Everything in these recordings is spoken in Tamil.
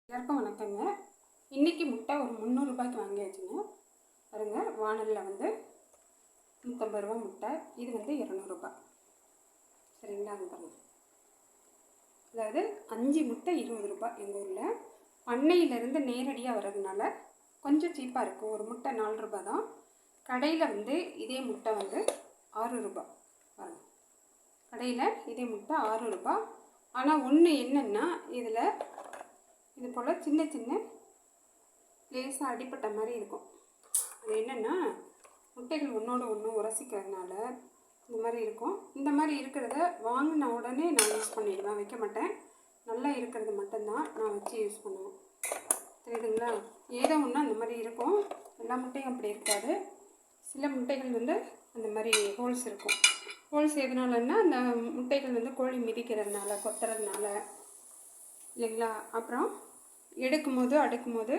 எல்லாருக்கும் வணக்கங்க. இன்றைக்கி முட்டை ஒரு 300 ரூபாய்க்கு வாங்கியாச்சுங்க. பாருங்க, வானலில் வந்து 150 ரூபா முட்டை, இது வந்து 200 ரூபாய். சரிங்களா? பாருங்கள், அதாவது 5 முட்டை 20 ரூபாய். எங்கள் ஊரில் பண்ணையிலேருந்து நேரடியாக வர்றதுனால கொஞ்சம் சீப்பாக இருக்கும். ஒரு முட்டை 4 ரூபாய் தான். கடையில் வந்து இதே முட்டை வந்து 6 ரூபாய். பாருங்கள், கடையில் இதே முட்டை 6 ரூபாய். ஆனால் ஒன்று என்னென்னா, இதில் இது போல் சின்ன சின்ன லேசாக அடிப்பட்ட மாதிரி இருக்கும். அது என்னென்னா, முட்டைகள் ஒன்றோடு ஒன்று உரசிக்கிறதுனால இந்த மாதிரி இருக்கும். இந்த மாதிரி இருக்கிறத வாங்கின உடனே நான் யூஸ் பண்ணிடுவேன், வைக்க மாட்டேன். நல்லா இருக்கிறது மட்டும்தான் நான் வச்சு யூஸ் பண்ணுவேன். தெரியுதுங்களா? ஏதோ ஒன்று அந்த மாதிரி இருக்கும். எல்லா முட்டையும் அப்படி இருக்காது. சில முட்டைகள் வந்து அந்த மாதிரி ஹோல்ஸ் இருக்கும். ஹோல்ஸ் எதனாலன்னா, அந்த முட்டைகள் வந்து கோழி மிதிக்கிறதுனால, கொத்துறதுனால இல்லைங்களா? அப்புறம் எடுக்கும்போது அடுக்கும்போது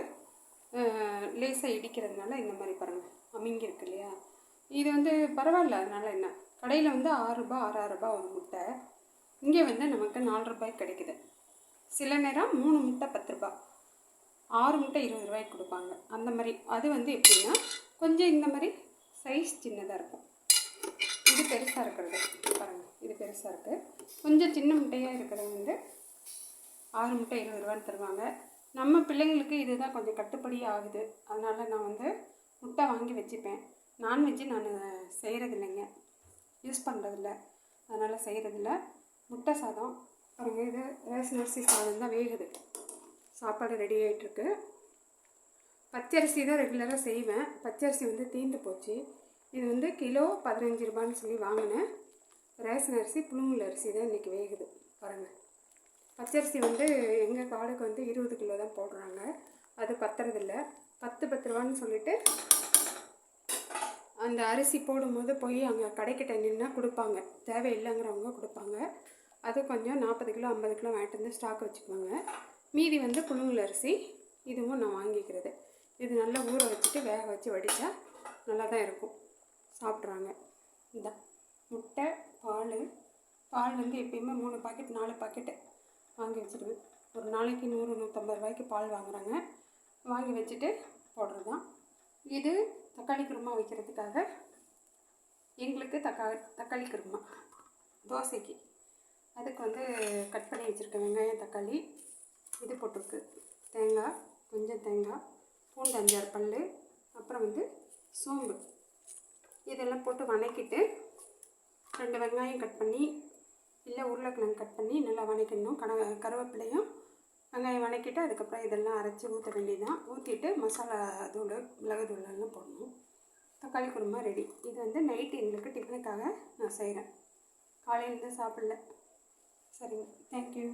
லேசாக இடிக்கிறதுனால இந்த மாதிரி பாருங்கள் அமிங்கி இருக்கு இல்லையா? இது வந்து பரவாயில்ல. அதனால் என்ன, கடையில் வந்து 6 ரூபாய் 6 ரூபாய் ஒரு முட்டை, இங்கே வந்து நமக்கு 4 ரூபாய்க்கு கிடைக்குது. சில நேரம் 3 முட்டை 10 ரூபாய், 6 முட்டை 20 ரூபாய்க்கு கொடுப்பாங்க. அந்த மாதிரி அது வந்து எப்படின்னா, கொஞ்சம் இந்த மாதிரி சைஸ் சின்னதாக இருக்கும். இது பெருசாக இருக்கிறது பாருங்கள், இது பெருசாக இருக்குது. கொஞ்சம் சின்ன முட்டையாக இருக்கிறது வந்து 6 முட்டை 20 ரூபான்னு தருவாங்க. நம்ம பிள்ளைங்களுக்கு இதுதான் கொஞ்சம் கட்டுப்படி ஆகுது. அதனால் நான் வந்து முட்டை வாங்கி வச்சுப்பேன். நான்வெஜ்ஜு நான் செய்கிறதில்லைங்க, யூஸ் பண்ணுறதில்ல. அதனால் செய்கிறதில்ல. முட்டை சாதம் பாருங்கள், இது ரேஷன் அரிசி சாதம் தான் வேகுது. சாப்பாடு ரெடி ஆகிட்டுருக்கு. பச்சரிசி தான் ரெகுலராக செய்வேன். பச்சரிசி வந்து தீர்ந்து போச்சு. இது வந்து கிலோ 15 ரூபான்னு சொல்லி வாங்கினேன். ரேஷன் அரிசி புழுங்கல் அரிசி தான் இன்றைக்கி வேகுது. பாருங்கள், பச்சரிசி வந்து எங்கள் காடுக்கு வந்து 20 கிலோ தான் போடுறாங்க. அது பத்துறதில்ல. 10 ரூபான்னு சொல்லிவிட்டு அந்த அரிசி போடும்போது போய் அங்கே கடைக்கிட்ட நின்னா கொடுப்பாங்க. தேவையில்லைங்கிறவங்க கொடுப்பாங்க. அது கொஞ்சம் 40 கிலோ 50 கிலோ வாங்கிட்டு வந்து ஸ்டாக் வச்சுக்குவாங்க. மீதி வந்து புழுங்கல் அரிசி, இதுவும் நான் வாங்கிக்கிறது. இது நல்லா ஊற வச்சுட்டு வேக வச்சு வடித்தா நல்லா தான் இருக்கும். சாப்பிட்றாங்க. இந்த முட்டை, பால் வந்து எப்பயுமே 3 பாக்கெட் 4 பாக்கெட்டு வாங்கி வச்சுடுவேன். ஒரு நாளைக்கு 100-150 ரூபாய்க்கு பால் வாங்குகிறாங்க. வாங்கி வச்சுட்டு போடுறது தான். இது தக்காளி குருமா வைக்கிறதுக்காக எங்களுக்கு தக்காளி குருமா தோசைக்கு அதுக்கு வந்து கட் பண்ணி வச்சுருக்கேன். வெங்காயம், தக்காளி, இது போட்டிருக்கு, தேங்காய், கொஞ்சம் தேங்காய், பூண்டு 5-6 பல், அப்புறம் வந்து சோம்பு, இதெல்லாம் போட்டு வதக்கிட்டு 2 வெங்காயம் கட் பண்ணி, இல்லை உருளைக்கிழங்கு கட் பண்ணி நல்லா வதக்கிடணும். கருவேப்பிலையும் வெங்காயம் வதக்கிட்டு அதுக்கப்புறம் இதெல்லாம் அரைச்சி ஊற்ற வேண்டியதான். ஊற்றிட்டு மசாலா தூள், மிளகு தூள் எல்லாம் போடணும். தக்காளி குருமா ரெடி. இது வந்து நைட்டு எங்களுக்கு டிஃபனுக்காக நான் செய்கிறேன். காலையிலேருந்து சாப்பிடல. சரிங்க, தேங்க்யூ.